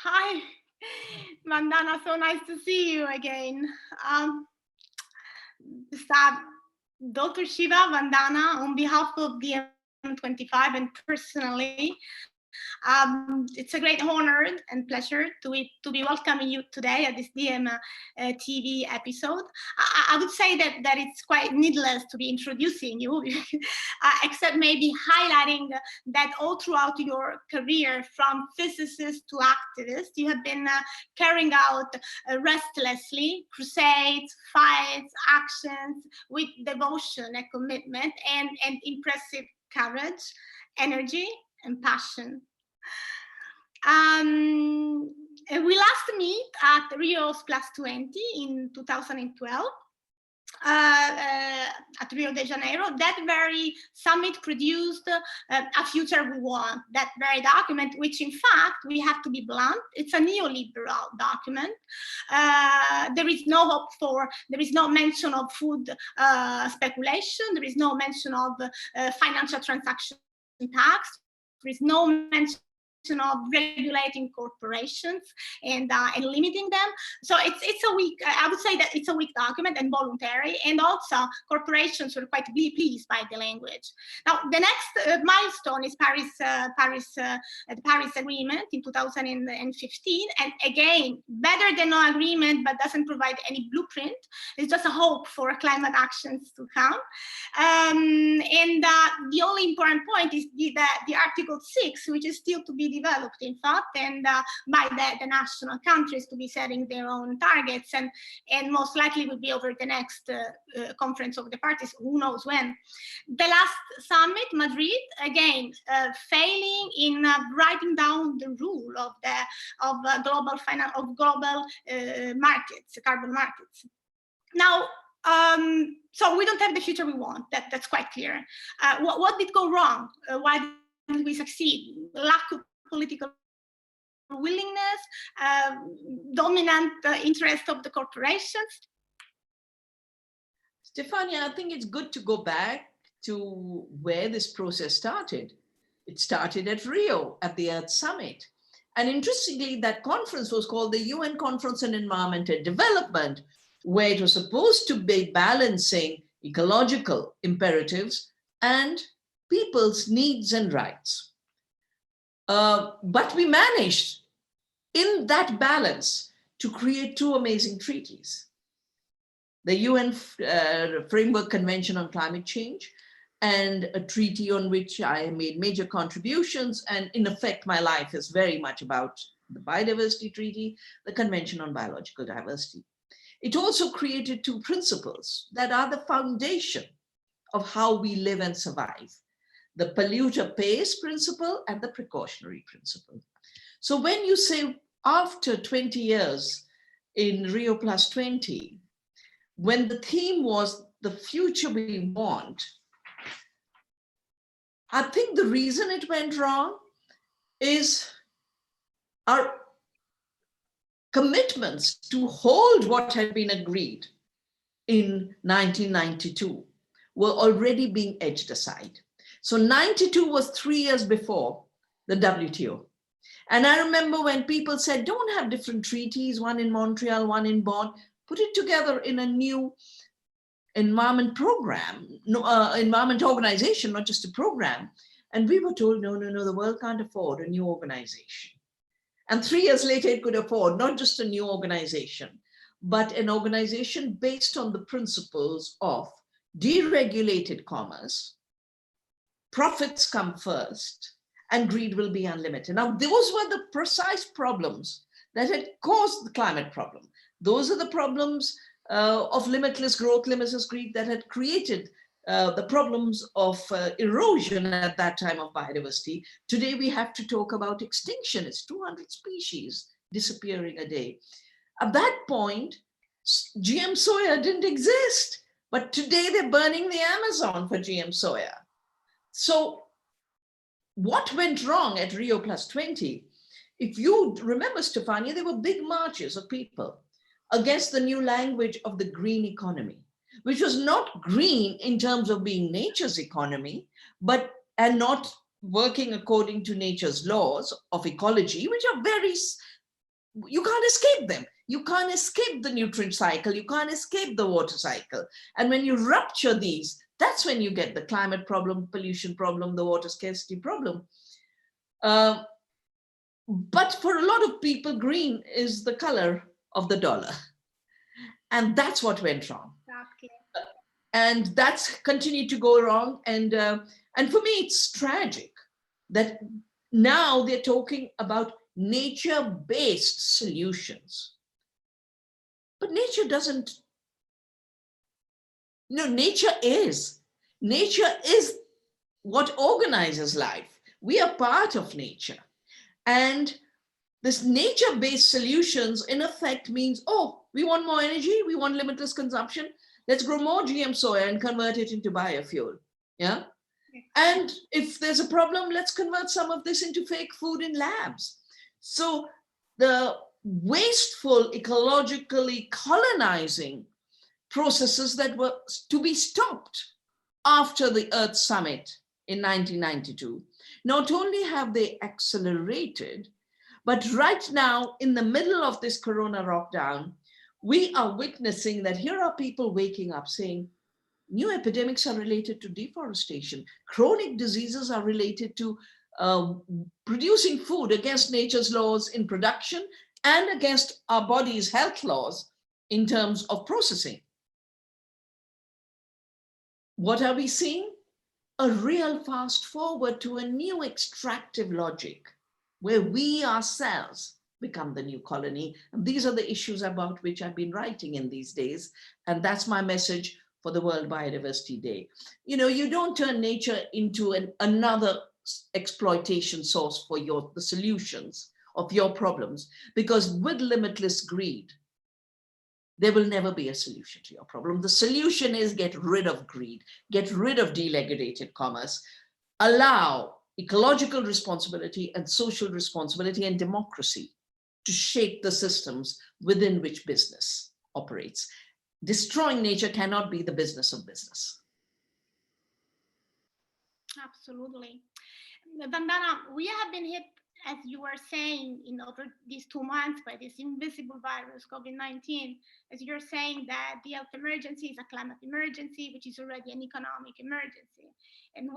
Hi, Vandana. So nice to see you again. Start, Dr. Shiva Vandana, on behalf of DiEM25 and personally, it's a great honor and pleasure to be welcoming you today at this DiEM TV episode. I would say that it's quite needless to be introducing you, except maybe highlighting that all throughout your career, from physicist to activist, you have been carrying out restlessly crusades, fights, actions with devotion and commitment and impressive courage, energy, and passion. We last meet at Rio's Plus 20 in 2012 at Rio de Janeiro. That very summit produced A Future We Want, that very document, which in fact, we have to be blunt, it's a neoliberal document. There is no mention of food speculation, there is no mention of financial transaction tax, there is no mention of regulating corporations and limiting them. So it's a weak, I would say that it's a weak document and voluntary, and also corporations were quite pleased by the language. Now the next milestone is the Paris Agreement in 2015, and again, better than no agreement, but doesn't provide any blueprint. It's just a hope for climate actions to come. And the only important point is the Article 6, which is still to be developed, in fact, and by the national countries to be setting their own targets, and most likely will be over the next conference of the parties, who knows when. The last summit, Madrid, again, failing in writing down the rule of global markets, carbon markets. Now, so we don't have the future we want. That's quite clear. What did go wrong? Why didn't we succeed? Lack of political willingness, dominant interest of the corporations. Stefania, I think it's good to go back to where this process started. It started at Rio, at the Earth Summit. And interestingly, that conference was called the UN Conference on Environment and Development, where it was supposed to be balancing ecological imperatives and people's needs and rights. But we managed, in that balance, to create two amazing treaties. The UN Framework Convention on Climate Change, and a treaty on which I made major contributions, and in effect, my life is very much about the Biodiversity Treaty, the Convention on Biological Diversity. It also created two principles that are the foundation of how we live and survive: the polluter pays principle and the precautionary principle. So when you say after 20 years in Rio Plus 20, when the theme was the future we want, I think the reason it went wrong is our commitments to hold what had been agreed in 1992 were already being edged aside. So 92 was 3 years before the WTO. And I remember when people said, don't have different treaties, one in Montreal, one in Bonn, put it together in a new environment program, environment organization, not just a program. And we were told, no, the world can't afford a new organization. And 3 years later, it could afford not just a new organization, but an organization based on the principles of deregulated commerce, profits come first, and greed will be unlimited. Now, those were the precise problems that had caused the climate problem. Those are the problems of limitless growth, limitless greed that had created the problems of erosion at that time of biodiversity. Today, we have to talk about extinction. It's 200 species disappearing a day. At that point, GM soya didn't exist, but today they're burning the Amazon for GM soya. So what went wrong at Rio Plus 20? If you remember, Stefania, there were big marches of people against the new language of the green economy, which was not green in terms of being nature's economy, and not working according to nature's laws of ecology, which are very you can't escape them. You can't escape the nutrient cycle. You can't escape the water cycle. And when you rupture these, that's when you get the climate problem, pollution problem, the water scarcity problem. But for a lot of people, green is the color of the dollar. And that's what went wrong. Exactly. And that's continued to go wrong. And for me, it's tragic that now they're talking about nature-based solutions. But nature doesn't, nature is what organizes life. We are part of nature. And this nature-based solutions in effect means, oh, we want more energy, we want limitless consumption, let's grow more GM soya and convert it into biofuel. Yeah. And if there's a problem, let's convert some of this into fake food in labs. So the wasteful, ecologically colonizing processes that were to be stopped after the Earth Summit in 1992, not only have they accelerated, but right now, in the middle of this corona lockdown, we are witnessing that here are people waking up saying, new epidemics are related to deforestation. Chronic diseases are related to producing food against nature's laws in production and against our body's health laws in terms of processing. What are we seeing? A real fast forward to a new extractive logic where we ourselves become the new colony. And these are the issues about which I've been writing in these days. And that's my message for the World Biodiversity Day. You don't turn nature into another exploitation source for the solutions of your problems, because with limitless greed, there will never be a solution to your problem. The solution is get rid of greed, get rid of deregulated commerce, allow ecological responsibility and social responsibility and democracy to shape the systems within which business operates. Destroying nature cannot be the business of business. Absolutely. Vandana, we have been hit, as you were saying, over these 2 months by this invisible virus, COVID-19, as you're saying that the health emergency is a climate emergency, which is already an economic emergency. And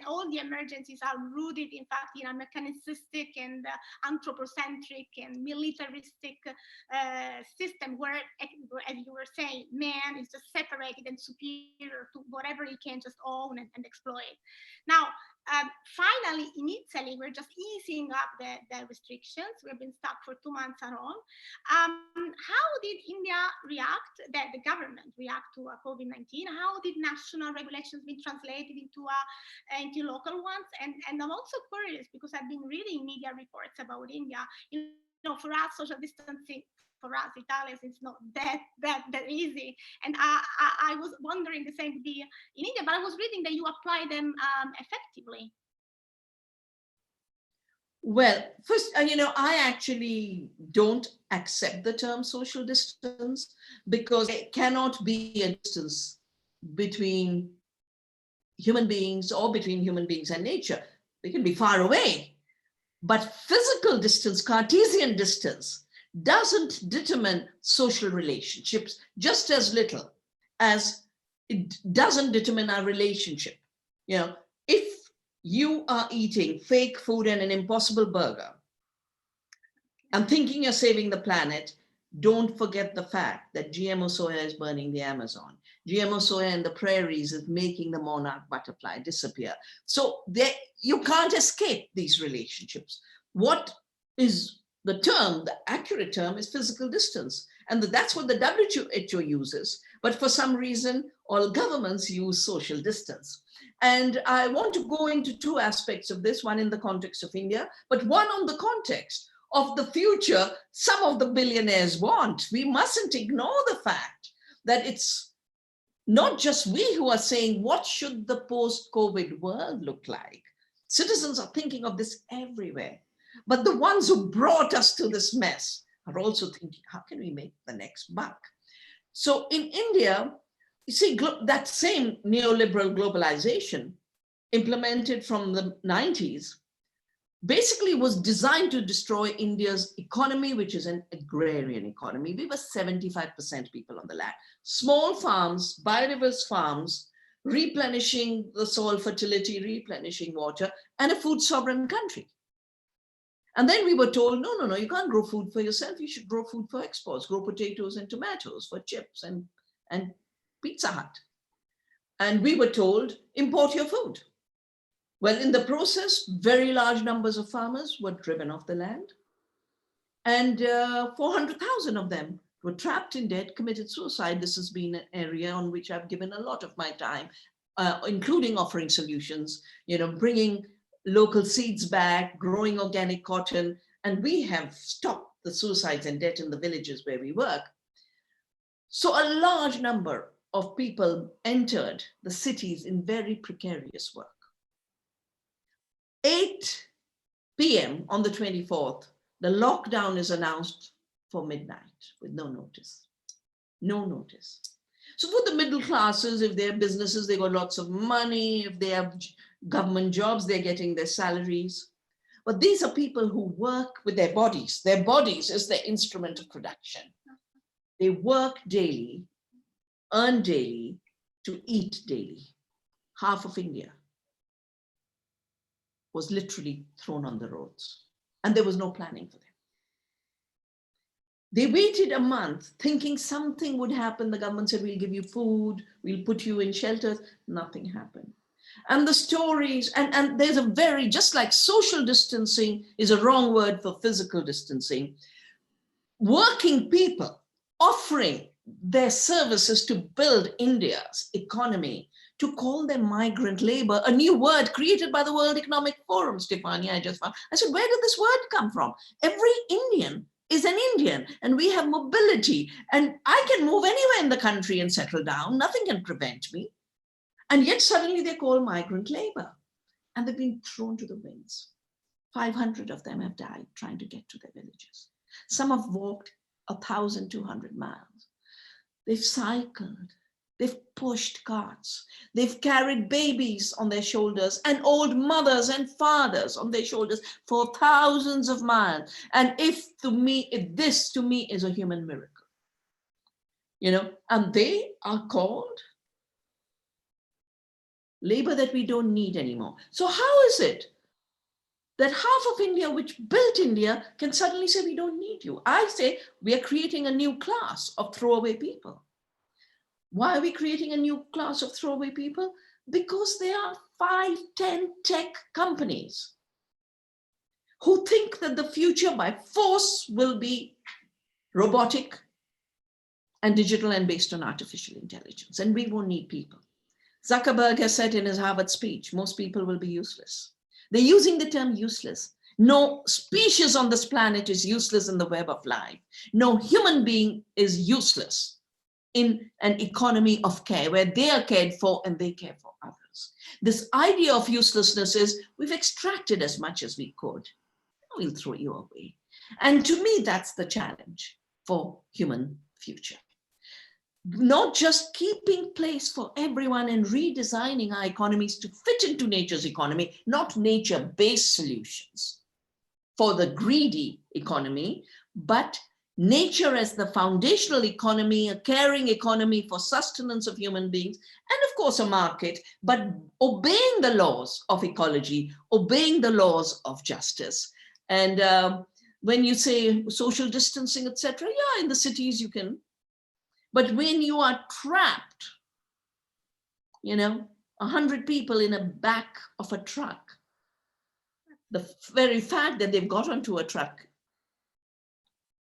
all the emergencies are rooted, in fact, in a mechanicistic and anthropocentric and militaristic system where, as you were saying, man is just separated and superior to whatever he can just own and exploit. Now, finally, in Italy, we're just easing up the restrictions. We've been stuck for 2 months alone. How did India react, the government react to COVID-19? How did national regulations be translated into local ones? And I'm also curious, because I've been reading media reports about India. For us, social distancing, for us Italians, it's not that easy. And I was wondering the same would be in India, but I was reading that you apply them effectively. Well, first, I actually don't accept the term social distance, because there cannot be a distance between human beings or between human beings and nature. They can be far away. But physical distance, Cartesian distance, doesn't determine social relationships just as little as it doesn't determine our relationship. If you are eating fake food and an impossible burger and thinking you're saving the planet, don't forget the fact that GMO soya is burning the Amazon. GMO soya in the prairies is making the monarch butterfly disappear. So you can't escape these relationships. What is the term, the accurate term is physical distance. And that's what the WHO uses. But for some reason, all governments use social distance. And I want to go into 2 aspects of this, one in the context of India, but one on the context of the future some of the billionaires want. We mustn't ignore the fact that it's not just we who are saying, what should the post-COVID world look like? Citizens are thinking of this everywhere. But the ones who brought us to this mess are also thinking, how can we make the next buck? So in India, you see that same neoliberal globalization implemented from the 90s basically was designed to destroy India's economy, which is an agrarian economy. We were 75% people on the land. Small farms, biodiverse farms, replenishing the soil fertility, replenishing water, and a food sovereign country. And then we were told, no, you can't grow food for yourself. You should grow food for exports, grow potatoes and tomatoes for chips and Pizza Hut. And we were told, import your food. Well, in the process, very large numbers of farmers were driven off the land. And 400,000 of them were trapped in debt, committed suicide. This has been an area on which I've given a lot of my time, including offering solutions, bringing local seeds back, growing organic cotton. And we have stopped the suicides and debt in the villages where we work. So a large number of people entered the cities in very precarious work. 8 p.m. on the 24th, the lockdown is announced for midnight with no notice. No notice. So for the middle classes, if they have businesses, they got lots of money. If they have government jobs, they're getting their salaries. But these are people who work with their bodies. Their bodies is their instrument of production. They work daily, earn daily, to eat daily. Half of India was literally thrown on the roads, and there was no planning for them. They waited a month thinking something would happen. The government said, we'll give you food, we'll put you in shelters. Nothing happened. And the stories, and there's a very, just like social distancing is a wrong word for physical distancing, working people offering their services to build India's economy, to call them migrant labor, a new word created by the World Economic Forum, Stefania, I just found. I said, where did this word come from? Every Indian is an Indian, and we have mobility, and I can move anywhere in the country and settle down. Nothing can prevent me. And yet suddenly they're called migrant labor, and they've been thrown to the winds. 500 of them have died trying to get to their villages. Some have walked 1,200 miles. They've cycled, they've pushed carts, they've carried babies on their shoulders and old mothers and fathers on their shoulders for thousands of miles. And if this to me is a human miracle, and they are called labor that we don't need anymore. So how is it that half of India, which built India, can suddenly say, we don't need you? I say we are creating a new class of throwaway people. Why are we creating a new class of throwaway people? Because there are 5, 10 tech companies who think that the future by force will be robotic and digital and based on artificial intelligence, and we won't need people. Zuckerberg has said in his Harvard speech, most people will be useless. They're using the term useless. No species on this planet is useless in the web of life. No human being is useless in an economy of care where they are cared for and they care for others. This idea of uselessness is we've extracted as much as we could. We'll throw you away. And to me, that's the challenge for human future. Not just keeping place for everyone and redesigning our economies to fit into nature's economy, not nature-based solutions for the greedy economy, but nature as the foundational economy, a caring economy for sustenance of human beings, and of course a market, but obeying the laws of ecology, obeying the laws of justice. And when you say social distancing, etc., yeah, in the cities you can. But when you are trapped, 100 people in the back of a truck, the very fact that they've got onto a truck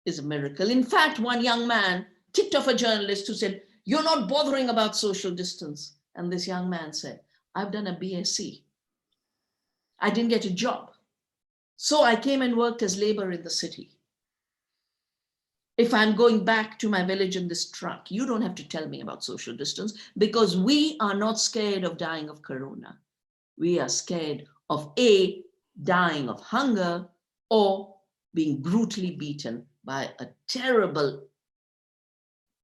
is a miracle. In fact, one young man ticked off a journalist who said, you're not bothering about social distance. And this young man said, I've done a BSc. I didn't get a job. So I came and worked as labor in the city. If I'm going back to my village in this truck, you don't have to tell me about social distance, because we are not scared of dying of corona. We are scared of A, dying of hunger, or being brutally beaten by a terrible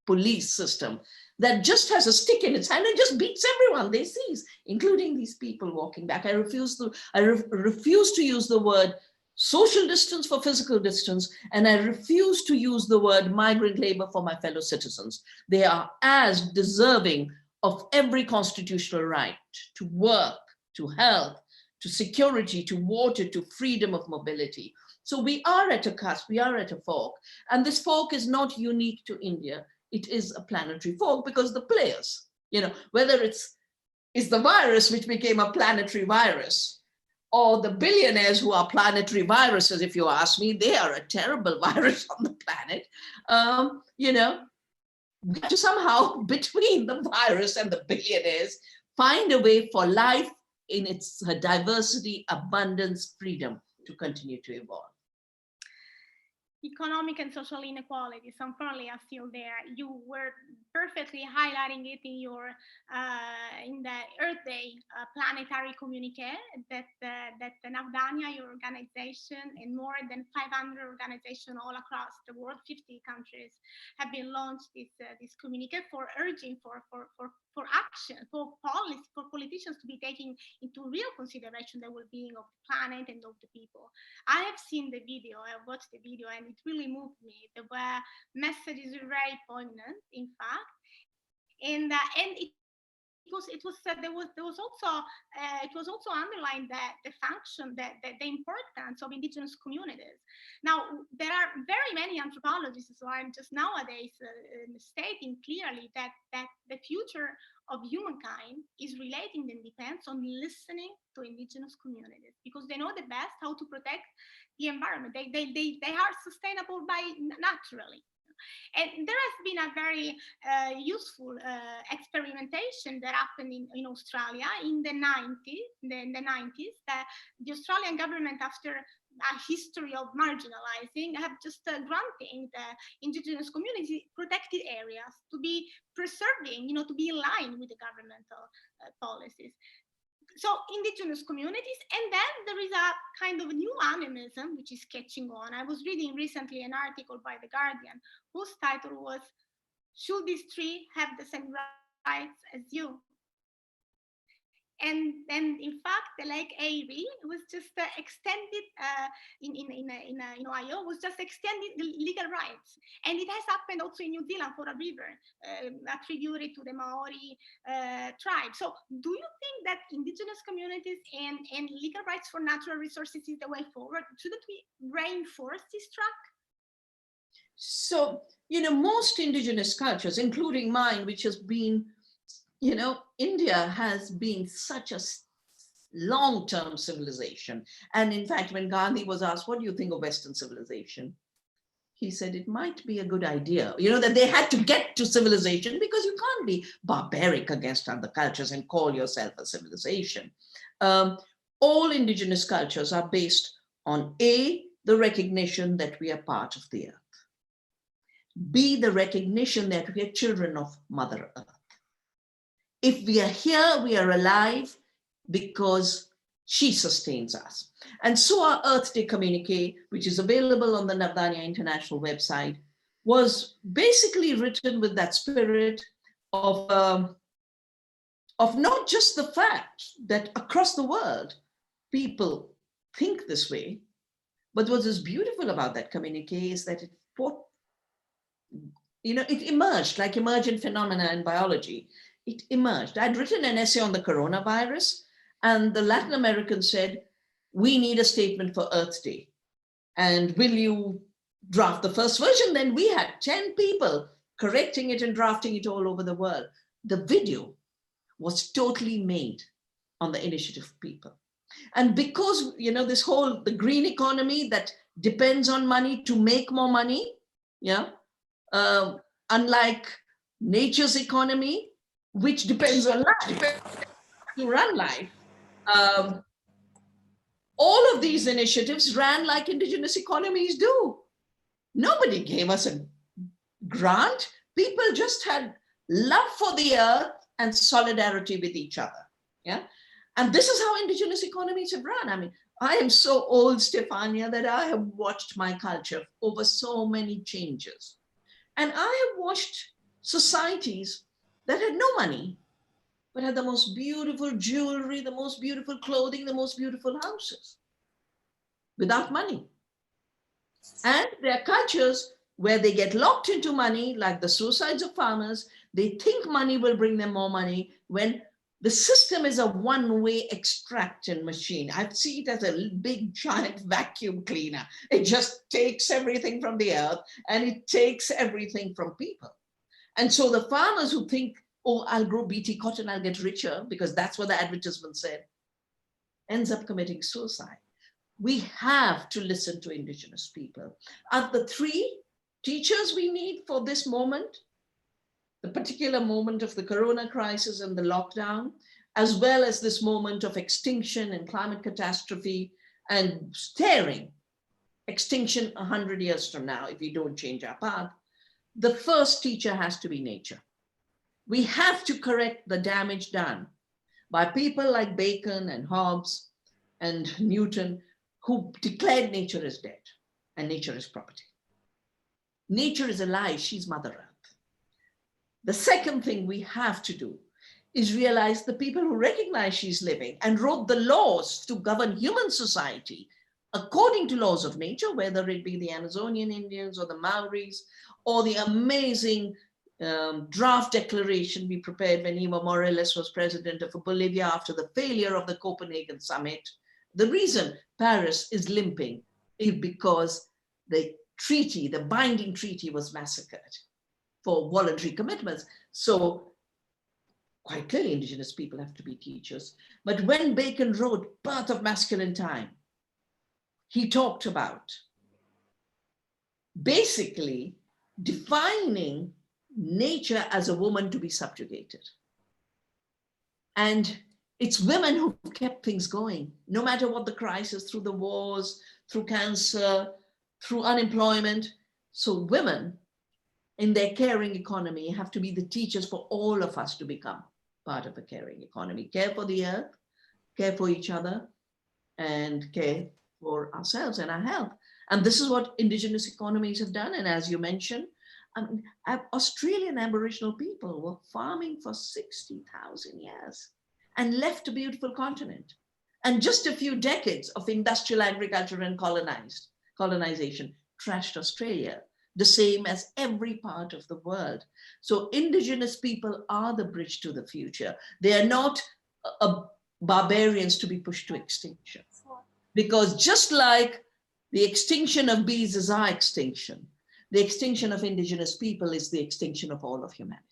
police system that just has a stick in its hand and just beats everyone they seize, including these people walking back. I refuse to use the word social distance for physical distance, and I refuse to use the word migrant labor for my fellow citizens. They are as deserving of every constitutional right to work, to health, to security, to water, to freedom of mobility. So we are at a cusp, we are at a fork, and this fork is not unique to India. It is a planetary fork because the players, whether it's the virus which became a planetary virus, or the billionaires who are planetary viruses, if you ask me, they are a terrible virus on the planet. We have to somehow, between the virus and the billionaires, find a way for life in its diversity, abundance, freedom to continue to evolve. Economic and social inequalities, unfortunately, are still there. You were perfectly highlighting it in your in the Earth Day planetary communique that Vandana, your organization, and more than 500 organizations all across the world, 50 countries, have been launched this communique for urging for action, for policy, for politicians to be taking into real consideration the well-being of the planet and of the people. I have seen the video, I watched the video, and it really moved me. The messages were very poignant, in fact, and it was also underlined that the function, the importance of indigenous communities. Now, there are very many anthropologists who are just nowadays stating clearly that the future of humankind is relating and depends on listening to indigenous communities, because they know the best how to protect the environment. They are sustainable by naturally. And there has been a very useful experimentation that happened in Australia in the 90s. The Australian government, after a history of marginalizing, have just granting the indigenous community protected areas to be preserving, to be in line with the governmental policies. So indigenous communities, and then there is a kind of new animism which is catching on. I was reading recently an article by The Guardian whose title was, "Should this tree have the same rights as you?" And in fact, the Lake Erie was just extended in Ohio, was just extended the legal rights. And it has happened also in New Zealand for a river, a tributary to the Maori tribe. So do you think that indigenous communities and legal rights for natural resources is the way forward? Shouldn't we reinforce this track? So, most indigenous cultures, including mine, which has been, India has been such a long-term civilization. And in fact, when Gandhi was asked, what do you think of Western civilization? He said it might be a good idea, that they had to get to civilization because you can't be barbaric against other cultures and call yourself a civilization. All indigenous cultures are based on A, the recognition that we are part of the earth. B, the recognition that we are children of Mother Earth. If we are here, we are alive because she sustains us. And so our Earth Day communique, which is available on the Navdanya International website, was basically written with that spirit of not just the fact that across the world, people think this way, but what is beautiful about that communique is that it emerged like emergent phenomena in biology. It emerged. I'd written an essay on the coronavirus, and the Latin American said, we need a statement for Earth Day. And will you draft the first version? Then we had 10 people correcting it and drafting it all over the world. The video was totally made on the initiative of people. And because, the green economy that depends on money to make more money, unlike nature's economy, which depends on life to run life. All of these initiatives ran like indigenous economies do. Nobody gave us a grant. People just had love for the earth and solidarity with each other. Yeah. And this is how indigenous economies have run. I mean, I am so old, Stefania, that I have watched my culture over so many changes. And I have watched societies that had no money, but had the most beautiful jewelry, the most beautiful clothing, the most beautiful houses, without money. And there are cultures where they get locked into money, like the suicides of farmers. They think money will bring them more money when the system is a one-way extraction machine. I see it as a big giant vacuum cleaner. It just takes everything from the earth and it takes everything from people. And so the farmers who think, oh, I'll grow BT cotton, I'll get richer, because that's what the advertisement said, ends up committing suicide. We have to listen to Indigenous people. Are the three teachers we need for this moment, the particular moment of the corona crisis and the lockdown, as well as this moment of extinction and climate catastrophe and staring extinction 100 years from now if we don't change our path? The first teacher has to be nature. We have to correct the damage done by people like Bacon and Hobbes and Newton, who declared nature is dead and nature is property. Nature is alive, she's Mother Earth. The second thing we have to do is realize the people who recognize she's living and wrote the laws to govern human society according to laws of nature, whether it be the Amazonian Indians or the Maoris, or the amazing draft declaration we prepared when Evo Morales was president of Bolivia after the failure of the Copenhagen summit. The reason Paris is limping is because the treaty, the binding treaty, was massacred for voluntary commitments. So quite clearly, Indigenous people have to be teachers. But when Bacon wrote Birth of Masculine Time, he talked about basically defining nature as a woman to be subjugated. And it's women who kept things going, no matter what the crisis, through the wars, through cancer, through unemployment. So women in their caring economy have to be the teachers for all of us to become part of a caring economy. Care for the earth, care for each other, and care for ourselves and our health. And this is what Indigenous economies have done. And as you mentioned, Australian Aboriginal people were farming for 60,000 years and left a beautiful continent. And just a few decades of industrial agriculture and colonization trashed Australia, the same as every part of the world. So Indigenous people are the bridge to the future. They are not barbarians to be pushed to extinction. Because just like the extinction of bees is our extinction, the extinction of Indigenous people is the extinction of all of humanity.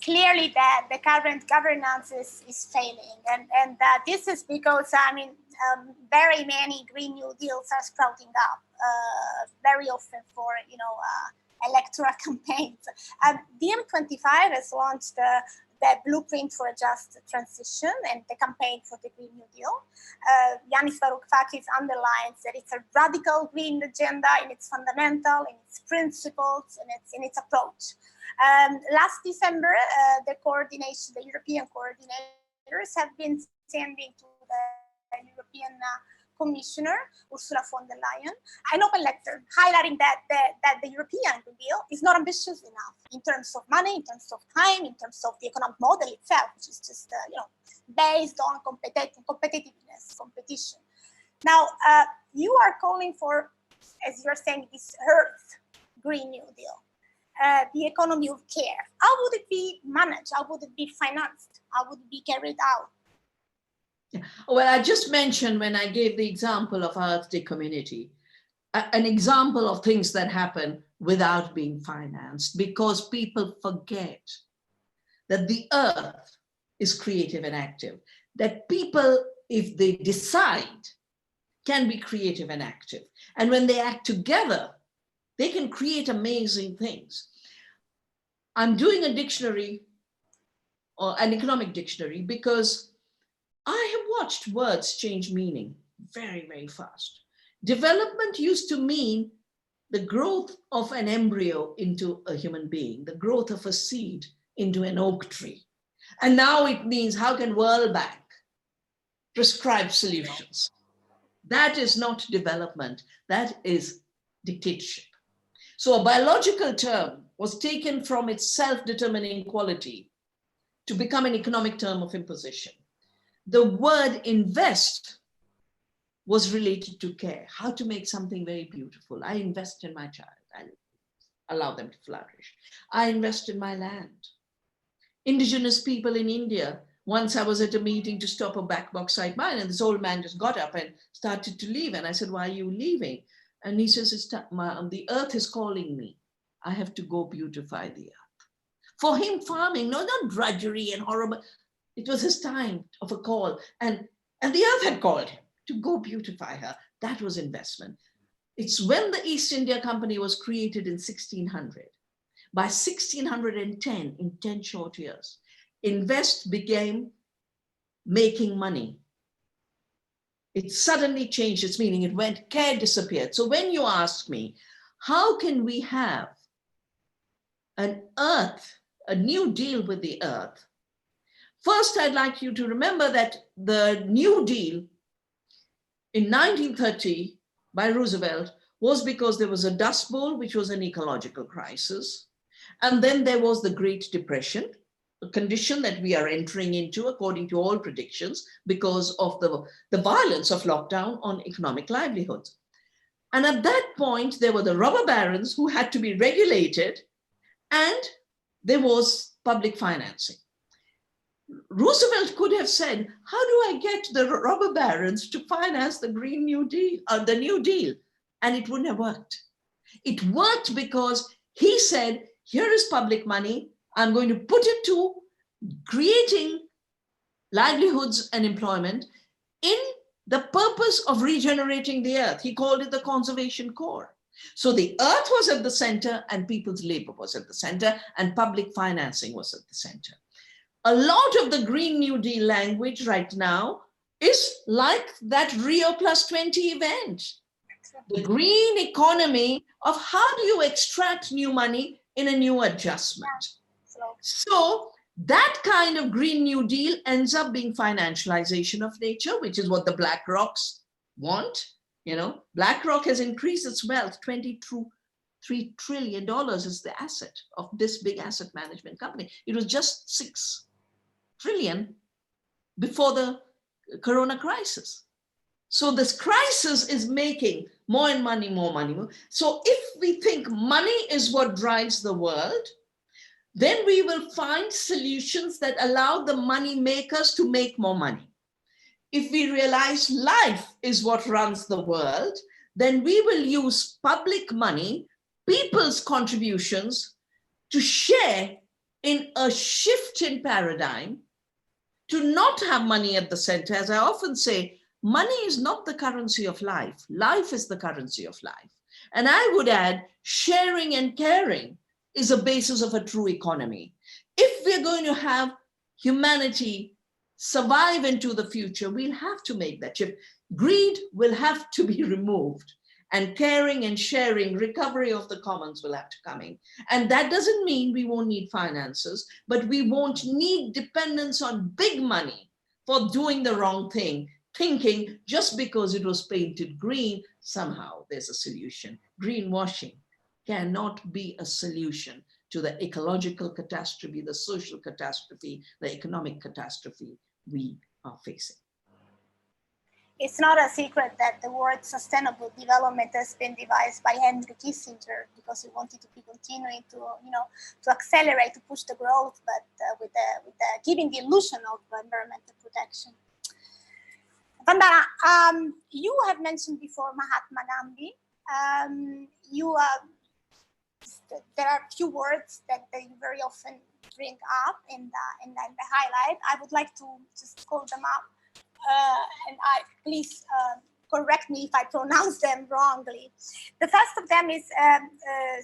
Clearly that the current governance is failing. And this is because, very many Green New Deals are sprouting up, very often for, electoral campaigns. DiEM25 has launched the Blueprint for a Just Transition and the campaign for the Green New Deal. Yanis Varoufakis underlines that it's a radical green agenda in its fundamental, in its principles, and in its approach. Last December, the European coordinators have been sending to the European Commissioner, Ursula von der Leyen, an open letter highlighting that the European Green Deal is not ambitious enough in terms of money, in terms of time, in terms of the economic model itself, which is just based on competitiveness, competition. Now, you are calling for, as you're saying, this Earth Green New Deal. The economy of care. How would it be managed? How would it be financed? How would it be carried out? Well, I just mentioned when I gave the example of Earth Day community, an example of things that happen without being financed, because people forget that the earth is creative and active, that people, if they decide, can be creative and active. And when they act together, they can create amazing things. I'm doing a dictionary, or an economic dictionary, because I have watched words change meaning very, very fast. Development used to mean the growth of an embryo into a human being, the growth of a seed into an oak tree. And now it means, how can World Bank prescribe solutions? That is not development, that is dictatorship. So a biological term was taken from its self-determining quality to become an economic term of imposition. The word invest was related to care, how to make something very beautiful. I invest in my child, I allow them to flourish. I invest in my land. Indigenous people in India, once I was at a meeting to stop a bauxite mine, and this old man just got up and started to leave. And I said, "Why are you leaving?" And he says, "The earth is calling me. I have to go beautify the earth." For him, farming, no, not drudgery and horrible. It was his time of a call. And the earth had called him to go beautify her. That was investment. It's when the East India Company was created in 1600. By 1610, in 10 short years, invest became making money. It suddenly changed its meaning. It went, care disappeared. So when you ask me, how can we have an earth, a new deal with the earth? First, I'd like you to remember that the New Deal in 1930 by Roosevelt was because there was a Dust Bowl, which was an ecological crisis. And then there was the Great Depression, a condition that we are entering into according to all predictions because of the violence of lockdown on economic livelihoods. And at that point, there were the robber barons who had to be regulated, and there was public financing. Roosevelt could have said, how do I get the robber barons to finance the Green New Deal, the New Deal? And it wouldn't have worked. It worked because he said, here is public money. I'm going to put it to creating livelihoods and employment in the purpose of regenerating the earth. He called it the conservation core. So the earth was at the center and people's labor was at the center and public financing was at the center. A lot of the Green New Deal language right now is like that Rio +20 event. The green economy of how do you extract new money in a new adjustment. So that kind of Green New Deal ends up being financialization of nature, which is what the BlackRocks want. You know, BlackRock has increased its wealth. $23 trillion is the asset of this big asset management company. It was just 6 trillion before the Corona crisis. So this crisis is making more and money, more money. So if we think money is what drives the world, then we will find solutions that allow the money makers to make more money. If we realize life is what runs the world, then we will use public money, people's contributions, to share in a shift in paradigm, to not have money at the center. As I often say, money is not the currency of life. Life is the currency of life. And I would add, sharing and caring is a basis of a true economy. If we're going to have humanity survive into the future, we'll have to make that shift. Greed will have to be removed, and caring and sharing, recovery of the commons will have to come in. And that doesn't mean we won't need finances, but we won't need dependence on big money for doing the wrong thing, thinking just because it was painted green, somehow there's a solution. Greenwashing cannot be a solution to the ecological catastrophe, the social catastrophe, the economic catastrophe we are facing. It's not a secret that the word sustainable development has been devised by Henry Kissinger because he wanted to be continuing to, to accelerate, to push the growth, but with giving the illusion of environmental protection. Vandana, you have mentioned before Mahatma Gandhi. There are a few words that you very often bring up in the highlight. I would like to just call them up, and please correct me if I pronounce them wrongly. The first of them is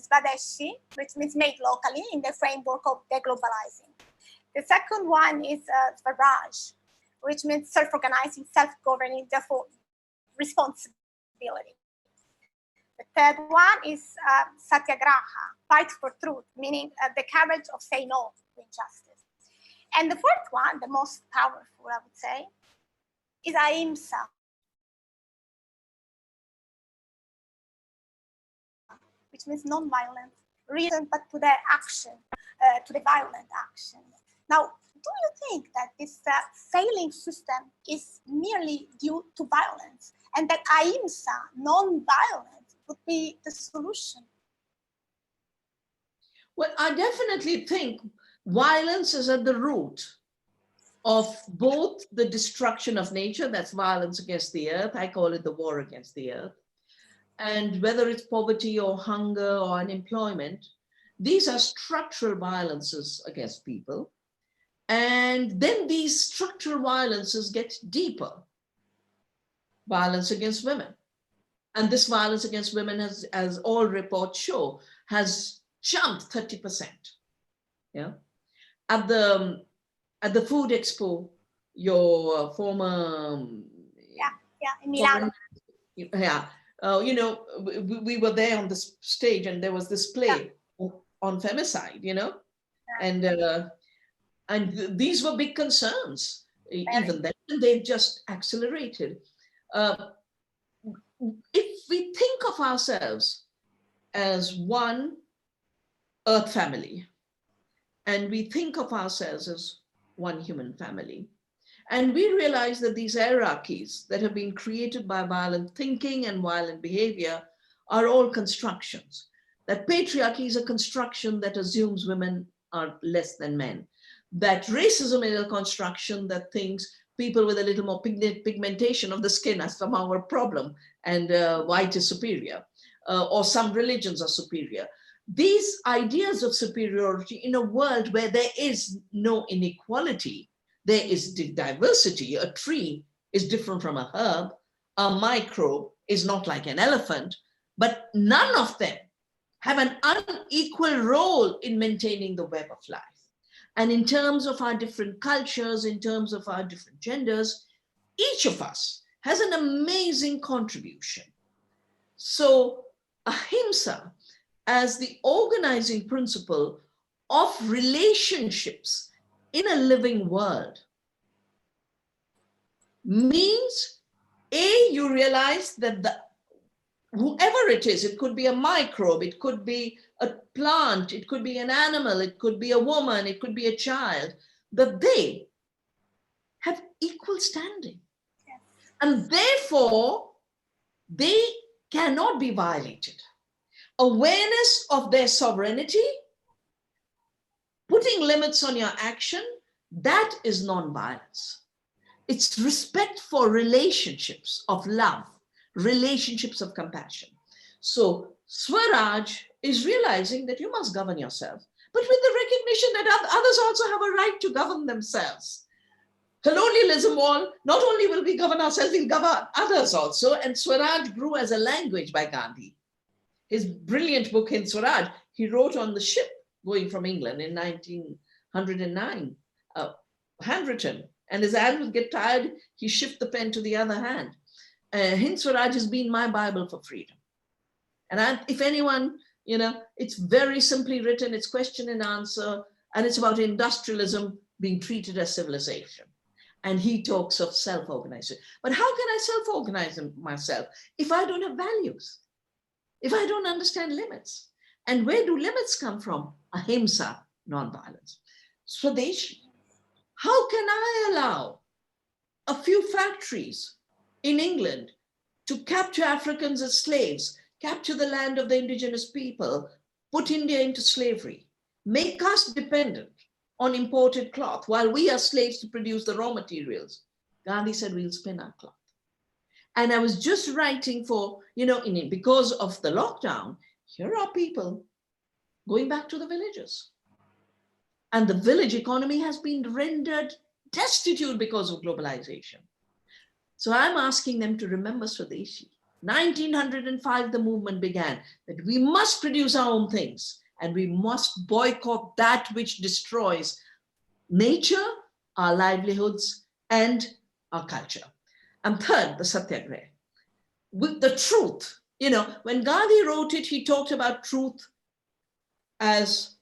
Swadeshi, which means made locally in the framework of deglobalizing. The second one is Swaraj, which means self-organizing, self-governing, therefore responsibility. The third one is Satyagraha, fight for truth, meaning the courage of saying no to injustice. And the fourth one, the most powerful, I would say, is Ahimsa, which means non-violent reason, but to the action, to the violent action. Now, do you think that this failing system is merely due to violence, and that ahimsa, non-violence, would be the solution? Well, I definitely think violence is at the root of both the destruction of nature, that's violence against the earth, I call it the war against the earth, and whether it's poverty or hunger or unemployment, these are structural violences against people. And then these structural violences get deeper. Violence against women. And this violence against women, has, as all reports show, has jumped 30%. Yeah. At the Food Expo, your former in Milano. You know, we were there on the stage, and there was this play on femicide, you know, and these were big concerns. Even then, they've just accelerated. If we think of ourselves as one earth family, and we think of ourselves as one human family, and we realize that these hierarchies that have been created by violent thinking and violent behavior are all constructions, that patriarchy is a construction that assumes women are less than men, that racism is a construction that thinks people with a little more pigmentation of the skin are somehow a problem, and white is superior, or some religions are superior. These ideas of superiority in a world where there is no inequality, there is diversity. A tree is different from a herb, a microbe is not like an elephant, but none of them have an unequal role in maintaining the web of life. And in terms of our different cultures, in terms of our different genders, each of us has an amazing contribution. So ahimsa, as the organizing principle of relationships in a living world, means you realize that whoever it is, it could be a microbe, it could be a plant, it could be an animal, it could be a woman, it could be a child, that they have equal standing. Yes. And therefore, they cannot be violated. Awareness of their sovereignty, putting limits on your action, that is non-violence. It's respect for relationships of love, relationships of compassion. So Swaraj is realizing that you must govern yourself, but with the recognition that others also have a right to govern themselves. Colonialism not only will we govern ourselves, we'll govern others also. And Swaraj grew as a language by Gandhi. His brilliant book, Hind Swaraj, he wrote on the ship going from England in 1909, handwritten. And his hand would get tired, he shifted the pen to the other hand. Hind Swaraj has been my Bible for freedom. And if anyone, it's very simply written, it's question and answer, and it's about industrialism being treated as civilization. And he talks of self-organization. But how can I self-organize myself if I don't have values? If I don't understand limits? And where do limits come from? Ahimsa, non-violence. Swadeshi. How can I allow a few factories in England to capture Africans as slaves, capture the land of the indigenous people, put India into slavery, make us dependent on imported cloth while we are slaves to produce the raw materials? Gandhi said, we'll spin our cloth. And I was just writing for, because of the lockdown, here are people going back to the villages. And the village economy has been rendered destitute because of globalization. So I'm asking them to remember Swadeshi. 1905, the movement began that we must produce our own things and we must boycott that which destroys nature, our livelihoods, and our culture. And third, the Satyagraha. With the truth, when Gandhi wrote it, he talked about truth as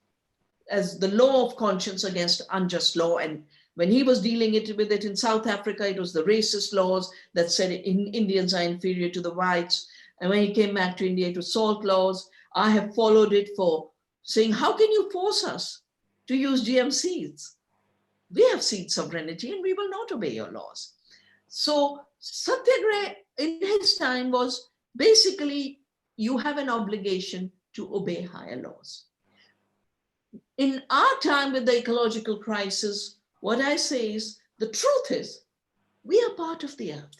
the law of conscience against unjust law. And when he was dealing with it in South Africa, it was the racist laws that said Indians are inferior to the whites. And when he came back to India, it was salt laws. I have followed it for saying, how can you force us to use GM seeds? We have seed sovereignty and we will not obey your laws. So Satyagraha in his time was basically, you have an obligation to obey higher laws. In our time with the ecological crisis, what I say is, the truth is, we are part of the earth.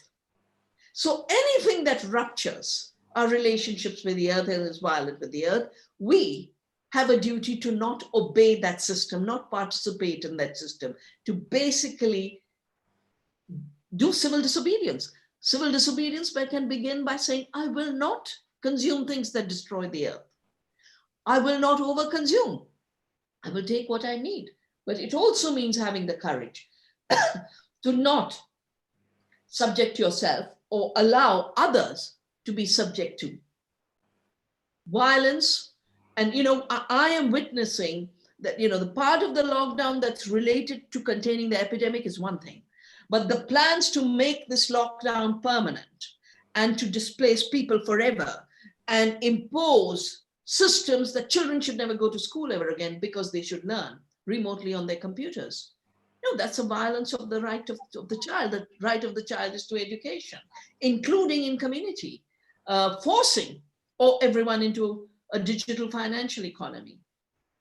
So anything that ruptures our relationships with the earth and is violent with the earth, we have a duty to not obey that system, not participate in that system, to basically do civil disobedience. Civil disobedience can begin by saying, I will not consume things that destroy the earth. I will not overconsume. I will take what I need. But it also means having the courage to not subject yourself or allow others to be subject to violence. And, I am witnessing that, the part of the lockdown that's related to containing the epidemic is one thing, but the plans to make this lockdown permanent and to displace people forever and impose systems that children should never go to school ever again because they should learn remotely on their computers. No, that's a violence of the right of the child. The right of the child is to education, including in community, forcing everyone into a digital financial economy,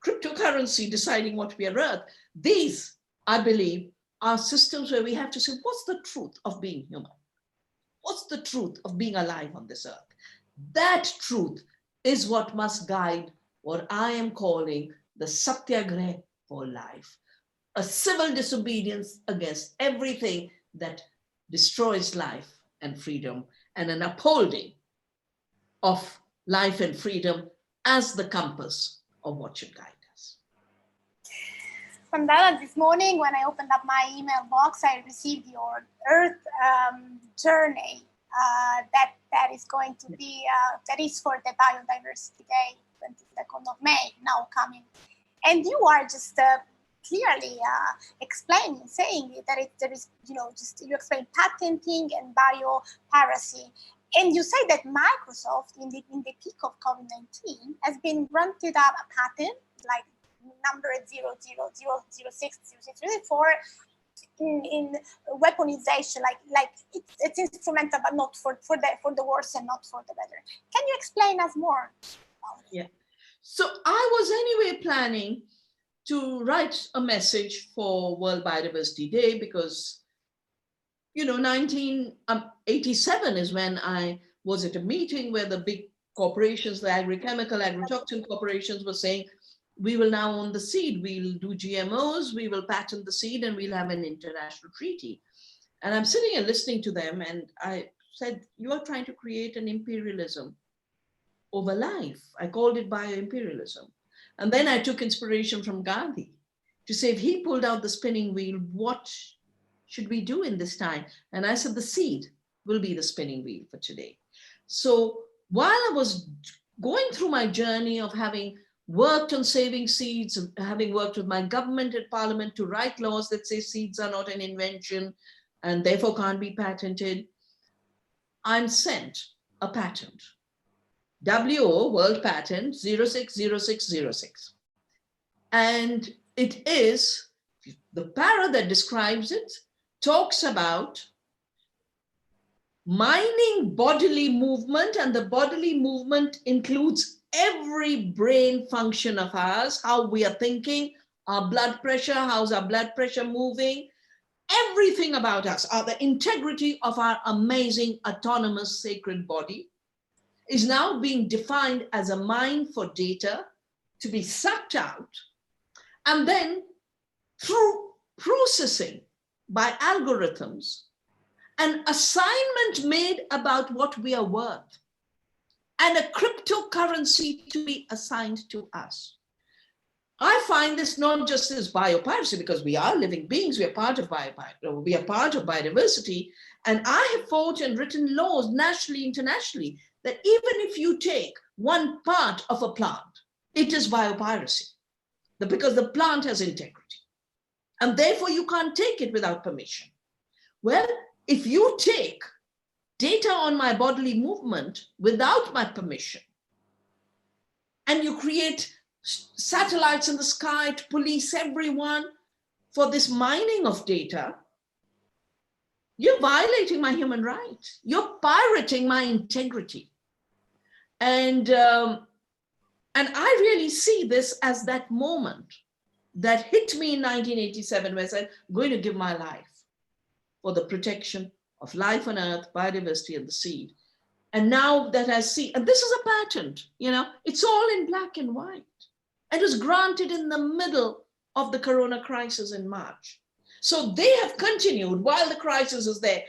cryptocurrency deciding what we are worth. These, I believe, are systems where we have to say, what's the truth of being human? What's the truth of being alive on this earth? That truth is what must guide what I am calling the Satyagraha for life, a civil disobedience against everything that destroys life and freedom, and an upholding of life and freedom as the compass of what should guide us. Vandana, this morning when I opened up my email box, I received your Earth journey that is going to be, that is for the Biodiversity Day, 22nd of May, now coming. And you are just clearly explaining, saying that there is, you explain patenting and biopiracy. And you say that Microsoft, in the peak of COVID-19, has been granted a patent, like number 000060634, in weaponization, like it's instrumental, but not for the worse and not for the better. Can you explain us more? Yeah. So I was anyway planning to write a message for World Biodiversity Day because 1987 is when I was at a meeting where the big corporations, the agrochemical, agrotoxin corporations were saying, we will now own the seed, we'll do GMOs, we will patent the seed, and we'll have an international treaty. And I'm sitting and listening to them, and I said, you are trying to create an imperialism over life. I called it bioimperialism. And then I took inspiration from Gandhi to say, if he pulled out the spinning wheel, what should we do in this time? And I said, the seed will be the spinning wheel for today. So while I was going through my journey of having worked on saving seeds, having worked with my government and parliament to write laws that say seeds are not an invention and therefore can't be patented, I'm sent a patent, WO, World Patent 060606. And it is, the para that describes it talks about mining bodily movement, and the bodily movement includes every brain function of ours, how we are thinking, our blood pressure, how's our blood pressure moving, everything about us, the integrity of our amazing autonomous sacred body is now being defined as a mine for data to be sucked out, and then through processing by algorithms, an assignment made about what we are worth, and a cryptocurrency to be assigned to us. I find this not just as biopiracy, because we are living beings, we are part of we are part of biodiversity, and I have fought and written laws nationally, internationally, that even if you take one part of a plant, it is biopiracy, because the plant has integrity. And therefore you can't take it without permission. Well, if you take data on my bodily movement without my permission, and you create satellites in the sky to police everyone for this mining of data, you're violating my human rights. You're pirating my integrity. And I really see this as that moment that hit me in 1987, where I said, I'm going to give my life for the protection of life on Earth, biodiversity, and the seed. And now that I see, and this is a patent, it's all in black and white. It was granted in the middle of the Corona crisis in March. So they have continued while the crisis is there.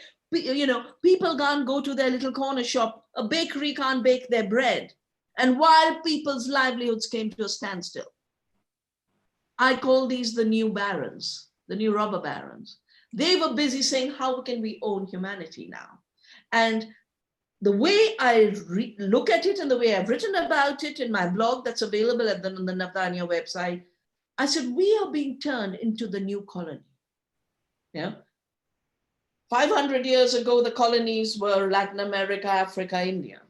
People can't go to their little corner shop. A bakery can't bake their bread. And while people's livelihoods came to a standstill, I call these the new barons, the new robber barons. They were busy saying, how can we own humanity now? And the way I look at it and the way I've written about it in my blog that's available on the Navdanya website, I said, we are being turned into the new colony. 500 years ago, the colonies were Latin America, Africa, India.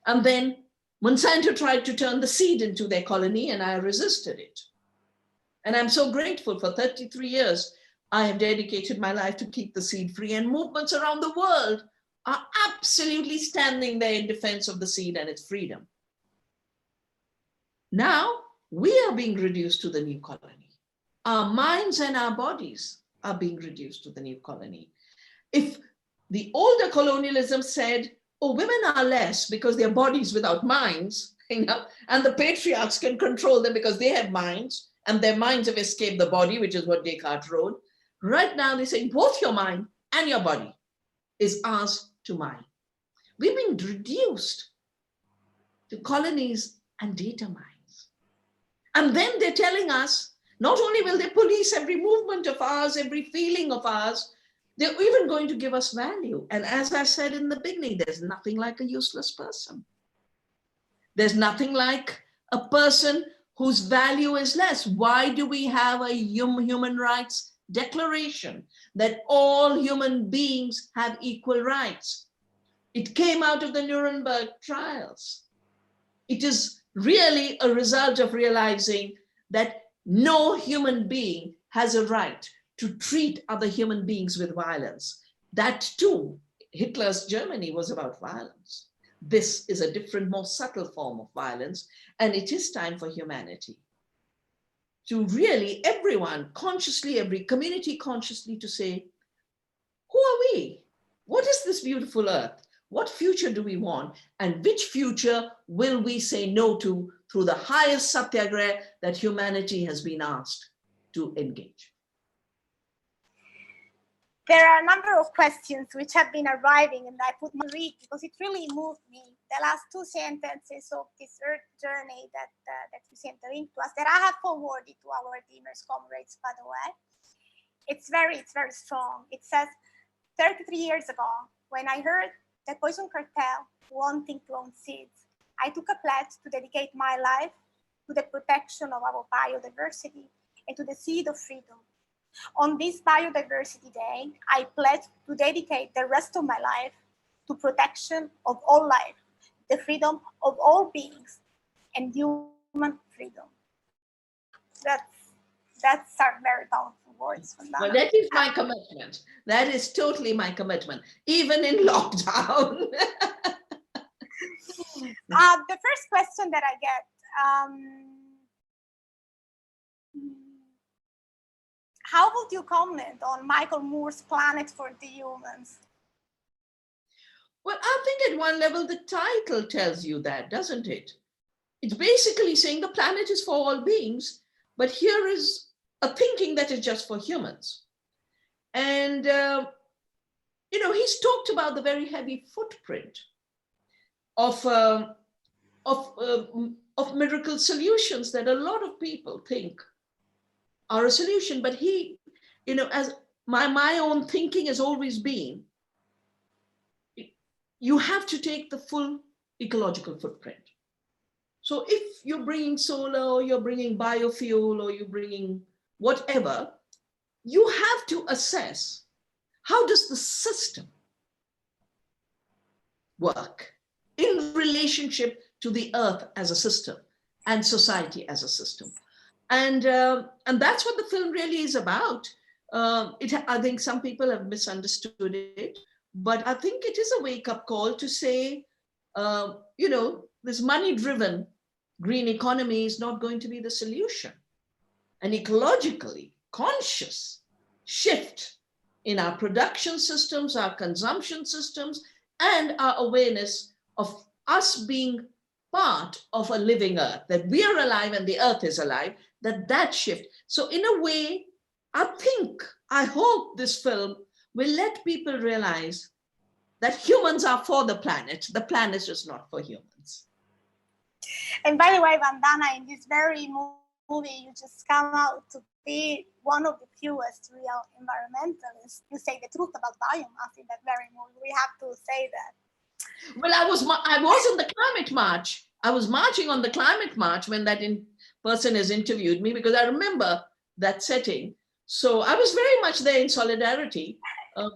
And then Monsanto tried to turn the seed into their colony, and I resisted it. And I'm so grateful. For 33 years, I have dedicated my life to keep the seed free, and movements around the world are absolutely standing there in defense of the seed and its freedom. Now, we are being reduced to the new colony. Our minds and our bodies are being reduced to the new colony. If the older colonialism said, oh, women are less because they're bodies without minds, and the patriarchs can control them because they have minds, and their minds have escaped the body, which is what Descartes wrote. Right now, they say both your mind and your body is ours to mine. We've been reduced to colonies and data mines. And then they're telling us, not only will they police every movement of ours, every feeling of ours, they're even going to give us value. And as I said in the beginning, there's nothing like a useless person. There's nothing like a person whose value is less. Why do we have a human rights declaration that all human beings have equal rights? It came out of the Nuremberg trials. It is really a result of realizing that no human being has a right to treat other human beings with violence. That too, Hitler's Germany was about violence. This is a different, more subtle form of violence, and it is time for humanity to really, everyone consciously, every community consciously, to say, who are we? What is this beautiful earth? What future do we want? And which future will we say no to through the highest satyagraha that humanity has been asked to engage? There are a number of questions which have been arriving, and I put my read because it really moved me. The last two sentences of this Earth journey that you sent the link to us, that I have forwarded to our DiEMers comrades, by the way. It's very strong. It says, 33 years ago, when I heard the poison cartel wanting to own seeds, I took a pledge to dedicate my life to the protection of our biodiversity and to the seed of freedom. On this Biodiversity Day, I pledge to dedicate the rest of my life to protection of all life, the freedom of all beings, and human freedom. That's our very powerful words. Vandana. Well, that is my commitment. That is totally my commitment, even in lockdown. The first question that I get, how would you comment on Michael Moore's Planet for the Humans? Well, I think at one level, the title tells you that, doesn't it? It's basically saying the planet is for all beings, but here is a thinking that is just for humans. And, he's talked about the very heavy footprint of miracle solutions that a lot of people think are a solution. But he, as my own thinking has always been, you have to take the full ecological footprint. So if you're bringing solar, or you're bringing biofuel, or you're bringing whatever, you have to assess, how does the system work in relationship to the earth as a system? and society as a system. And that's what the film really is about. I think some people have misunderstood it, but I think it is a wake-up call to say, this money-driven green economy is not going to be the solution. An ecologically conscious shift in our production systems, our consumption systems, and our awareness of us being part of a living earth, that we are alive and the earth is alive, that shift. So in a way, I hope this film will let people realize that humans are for the planet is not for humans. And by the way, Vandana, in this very movie, you just come out to be one of the fewest real environmentalists. You say the truth about biomass in that very movie. We have to say that. Well, I was on the climate march. I was marching on the climate march when that person has interviewed me, because I remember that setting. So I was very much there in solidarity.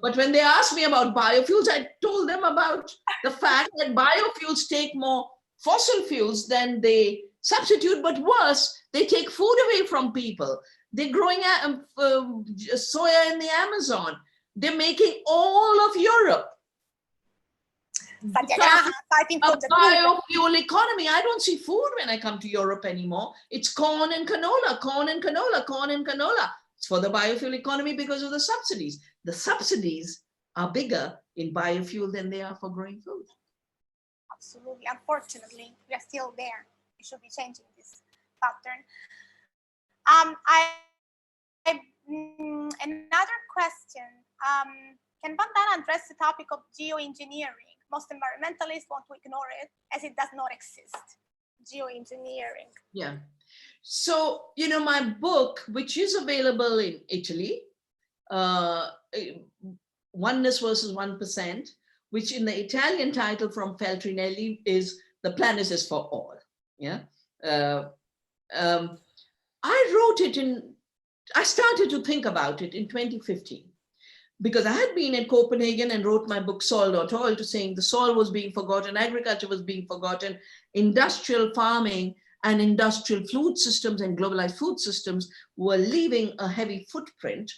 But when they asked me about biofuels, I told them about the fact that biofuels take more fossil fuels than they substitute, but worse, they take food away from people. They're growing soya in the Amazon. They're making all of Europe a biofuel economy. I don't see food when I come to Europe anymore. It's corn and canola, corn and canola, corn and canola. It's for the biofuel economy because of the subsidies. The subsidies are bigger in biofuel than they are for growing food. Absolutely. Unfortunately, we are still there. We should be changing this pattern. Another question. Can Vandana address the topic of geoengineering? Most environmentalists want to ignore it as it does not exist. Geoengineering. Yeah. So, my book, which is available in Italy, Oneness versus 1%, which in the Italian title from Feltrinelli is The Planet is for All. Yeah. I started to think about it in 2015, because I had been in Copenhagen and wrote my book Soil.oil to saying the soil was being forgotten, agriculture was being forgotten, industrial farming and industrial food systems and globalized food systems were leaving a heavy footprint,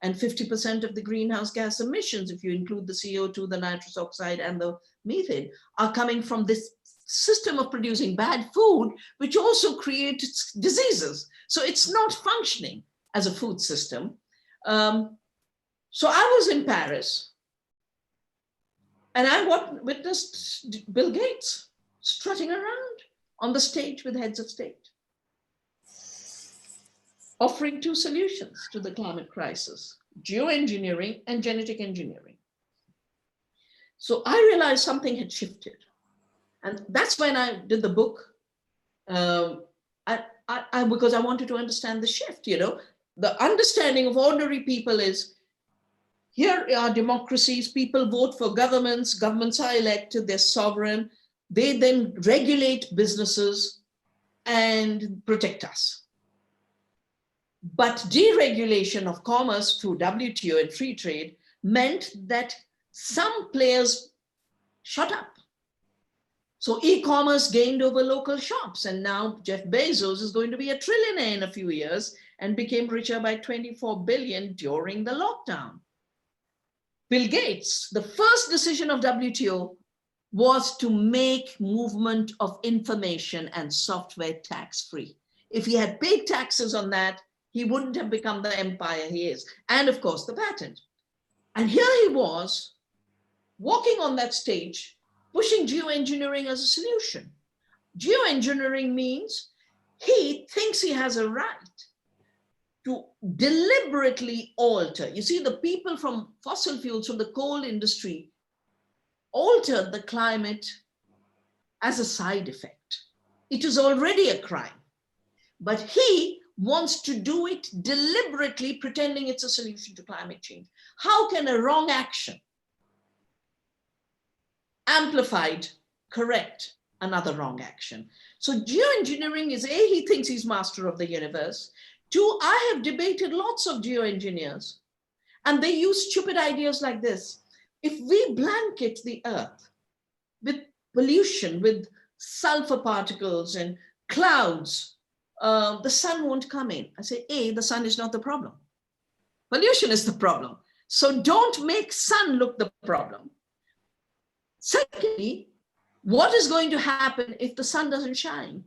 and 50% of the greenhouse gas emissions, if you include the CO2, the nitrous oxide, and the methane, are coming from this system of producing bad food, which also creates diseases. So it's not functioning as a food system. So I was in Paris, and I witnessed Bill Gates strutting around on the stage with heads of state, offering two solutions to the climate crisis: geoengineering and genetic engineering. So I realized something had shifted. And that's when I did the book, because I wanted to understand the shift. The understanding of ordinary people is, here are democracies, people vote for governments, governments are elected, they're sovereign, they then regulate businesses and protect us. But deregulation of commerce through WTO and free trade meant that some players shut up. So e-commerce gained over local shops, and now Jeff Bezos is going to be a trillionaire in a few years and became richer by 24 billion during the lockdown. Bill Gates, the first decision of WTO was to make movement of information and software tax-free. If he had paid taxes on that, he wouldn't have become the empire he is. And of course, the patent. And here he was, walking on that stage, pushing geoengineering as a solution. Geoengineering means he thinks he has a right to deliberately alter. You see, the people from fossil fuels, from the coal industry, altered the climate as a side effect. It is already a crime, but he wants to do it deliberately, pretending it's a solution to climate change. How can a wrong action amplified correct another wrong action? So geoengineering is, A, he thinks he's master of the universe. Two, I have debated lots of geoengineers, and they use stupid ideas like this. If we blanket the earth with pollution, with sulfur particles and clouds, the sun won't come in. I say, A, the sun is not the problem. Pollution is the problem. So don't make sun look the problem. Secondly, what is going to happen if the sun doesn't shine?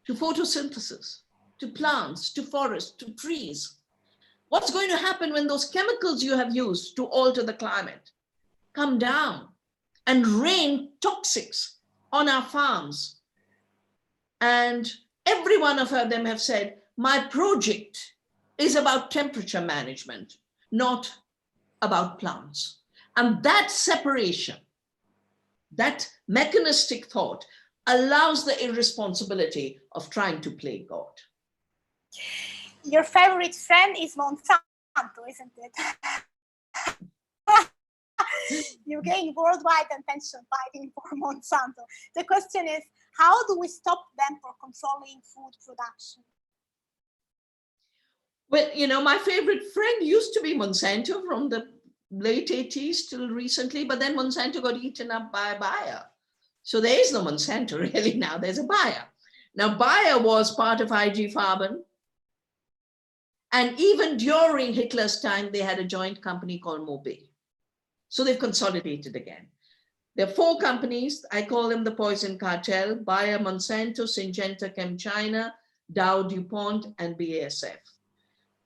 To photosynthesis, to plants, to forests, to trees. What's going to happen when those chemicals you have used to alter the climate come down and rain toxics on our farms? And every one of them have said, my project is about temperature management, not about plants. And that separation, that mechanistic thought allows the irresponsibility of trying to play God. Your favorite friend is Monsanto, isn't it? You gain worldwide attention fighting for Monsanto. The question is, how do we stop them from controlling food production? Well, you know, my favorite friend used to be Monsanto from the late 80s till recently, but then Monsanto got eaten up by Bayer. So there is no Monsanto really now, there's a Bayer. Now Bayer was part of IG Farben. And even during Hitler's time, they had a joint company called Mobilize. So they've consolidated again. There are 4 companies, I call them the poison cartel: Bayer, Monsanto, Syngenta, ChemChina, Dow, DuPont, and BASF.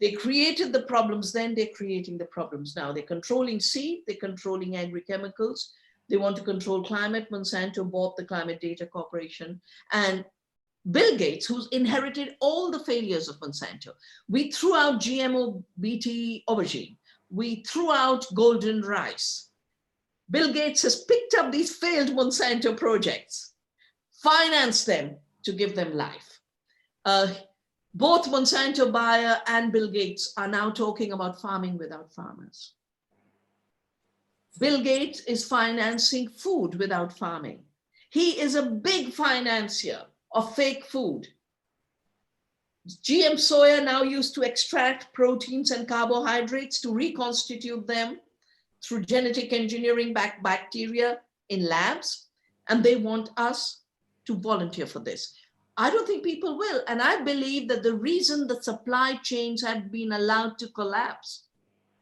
They created the problems then, they're creating the problems now. They're controlling seed, they're controlling agri-chemicals, they want to control climate. Monsanto bought the Climate Data Corporation, and Bill Gates, who's inherited all the failures of Monsanto. We threw out GMO BT aubergine. We threw out golden rice. Bill Gates has picked up these failed Monsanto projects, financed them to give them life. Both Monsanto, Bayer, and Bill Gates are now talking about farming without farmers. Bill Gates is financing food without farming. He is a big financier of fake food. GM soya now used to extract proteins and carbohydrates to reconstitute them through genetic engineering back bacteria in labs, and they want us to volunteer for this. I don't think people will, and I believe that the reason the supply chains have been allowed to collapse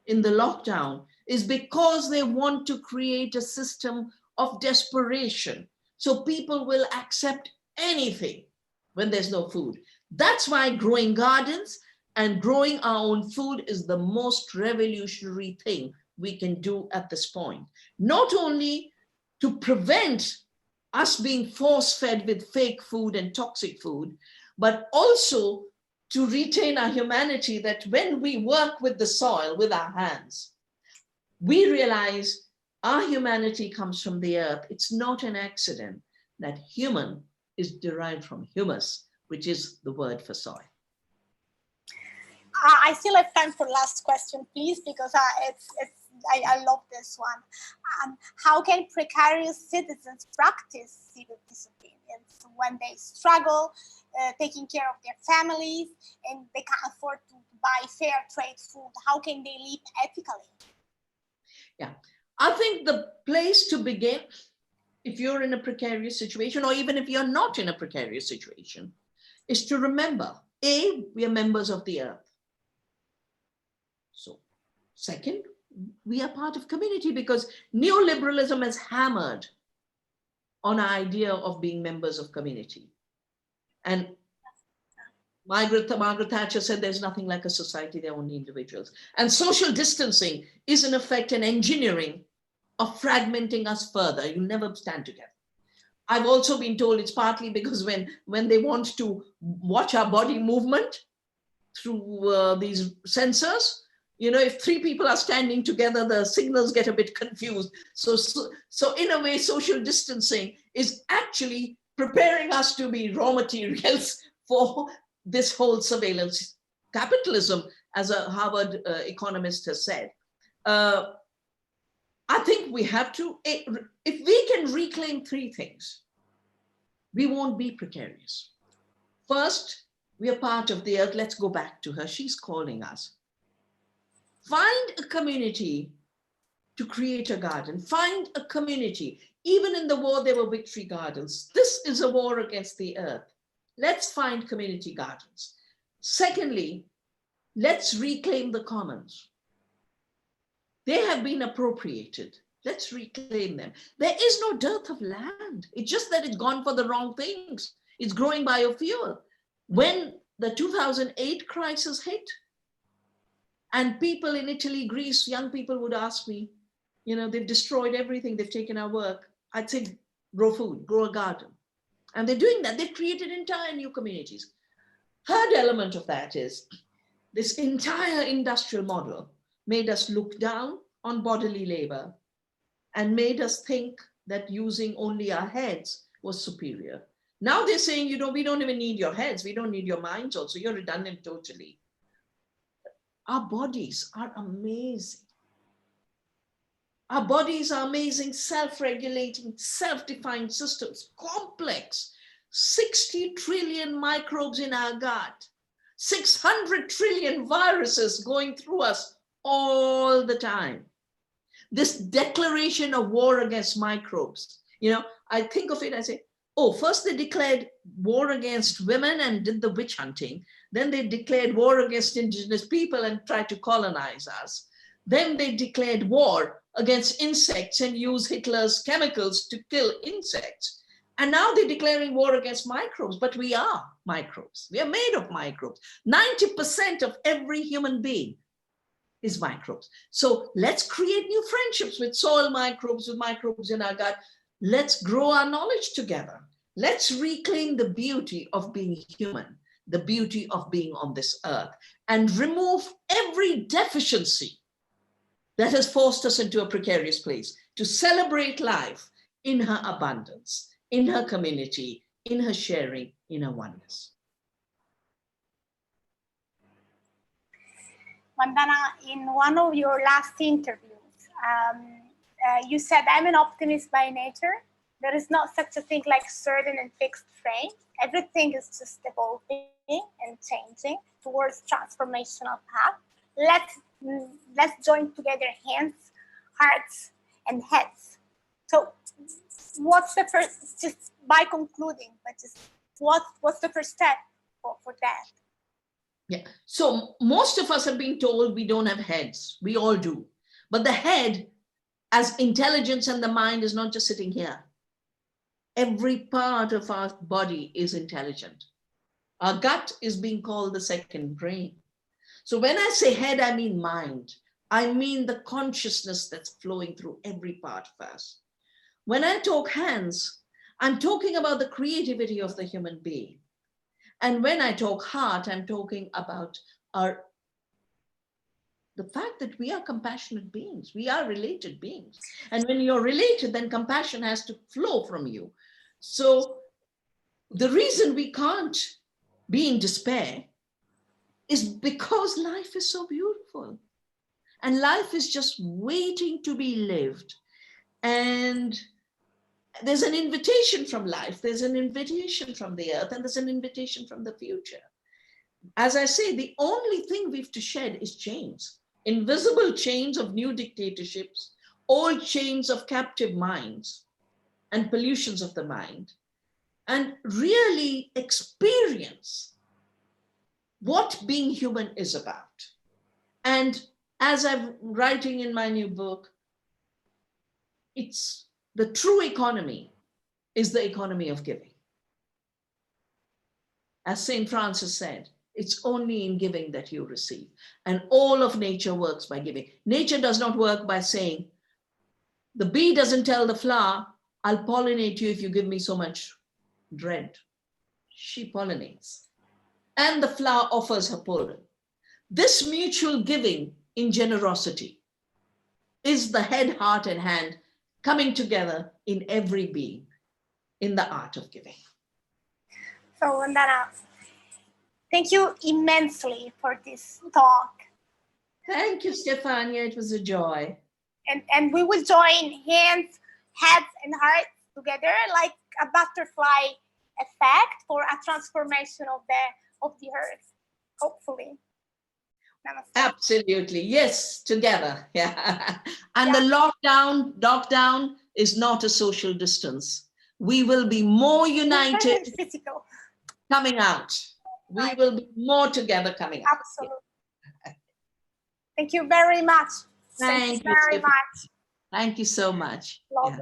in the lockdown is because they want to create a system of desperation, so people will accept anything when there's no food. That's why growing gardens and growing our own food is the most revolutionary thing we can do at this point. Not only to prevent us being force-fed with fake food and toxic food, but also to retain our humanity, that when we work with the soil with our hands, we realize our humanity comes from the earth. It's not an accident that human is derived from humus, which is the word for soil. I still have time for last question, please, because I love this one. How can precarious citizens practice civil disobedience when they struggle taking care of their families and they can't afford to buy fair trade food? How can they live ethically? Yeah, I think the place to begin, if you're in a precarious situation, or even if you're not in a precarious situation, is to remember, A, we are members of the earth. So, second, we are part of community, because neoliberalism has hammered on our idea of being members of community. And Margaret Thatcher said there's nothing like a society, they're only individuals. And social distancing is in effect an engineering of fragmenting us further. You never stand together. I've also been told it's partly because when they want to watch our body movement through these sensors, you know, if 3 people are standing together, the signals get a bit confused. So in a way, social distancing is actually preparing us to be raw materials for this whole surveillance capitalism, as a Harvard economist has said. I think we have to, if we can reclaim 3 things, we won't be precarious. First, we are part of the earth. Let's go back to her. She's calling us. Find a community to create a garden. Find a community. Even in the war, there were victory gardens. This is a war against the earth. let's find community gardens. Secondly, let's reclaim the commons. They have been appropriated. Let's reclaim them. There is no dearth of land. It's just that it's gone for the wrong things. It's growing biofuel. When the 2008 crisis hit, and people in Italy, Greece, young people would ask me, you know, they've destroyed everything, they've taken our work. I'd say, grow food, grow a garden. And they're doing that. They've created entire new communities. Third element of that is this entire industrial model made us look down on bodily labor and made us think that using only our heads was superior. Now they're saying, you know, we don't even need your heads. We don't need your minds also. You're redundant totally. Our bodies are amazing. Our bodies are amazing, self-regulating, self-defined systems, complex, 60 trillion microbes in our gut, 600 trillion viruses going through us all the time. This declaration of war against microbes, you know, I think of it, I say, oh, first they declared war against women and did the witch hunting. Then they declared war against indigenous people and tried to colonize us. Then they declared war against insects and used Hitler's chemicals to kill insects. And now they're declaring war against microbes, but we are microbes. We are made of microbes. 90% of every human being is microbes. So let's create new friendships with soil microbes, with microbes in our gut. Let's grow our knowledge together. Let's reclaim the beauty of being human, the beauty of being on this earth, and remove every deficiency that has forced us into a precarious place, to celebrate life in her abundance, in her community, in her sharing, in her oneness. Vandana, in one of your last interviews, you said, I'm an optimist by nature. There is not such a thing like certain and fixed frame. Everything is just evolving and changing towards transformational path. Let's join together hands, hearts, and heads. So what's the first, just by concluding, but just what's the first step for that? Yeah, so most of us have been told we don't have heads. We all do. But the head, as intelligence and the mind, is not just sitting here. Every part of our body is intelligent. Our gut is being called the second brain. So when I say head, I mean mind. I mean the consciousness that's flowing through every part of us. When I talk hands, I'm talking about the creativity of the human being. And when I talk heart, I'm talking about the fact that we are compassionate beings. We are related beings. And when you're related, then compassion has to flow from you. So the reason we can't be in despair is because life is so beautiful. And life is just waiting to be lived. And there's an invitation from life, there's an invitation from the earth, and there's an invitation from the future. As I say, the only thing we have to shed is chains, invisible chains of new dictatorships, old chains of captive minds and pollutions of the mind, and really experience what being human is about. And as I'm writing in my new book, it's the true economy is the economy of giving. As St. Francis said, it's only in giving that you receive. And all of nature works by giving. Nature does not work by saying, the bee doesn't tell the flower, I'll pollinate you if you give me so much bread. She pollinates. And the flower offers her pollen. This mutual giving in generosity is the head, heart, and hand coming together in every being in the art of giving. So Vandana, thank you immensely for this talk. Thank you, Stefania. It was a joy. And we will join hands, heads, and hearts together like a butterfly effect for a transformation of the earth, hopefully. Namaste. Absolutely. Yes, together. Yeah. And the lockdown is not a social distance. We will be more united. Physical. coming out. We will be more together coming out. Absolutely. Thank you very much. Thank you very much. Thank you so much. Lovely. Yeah.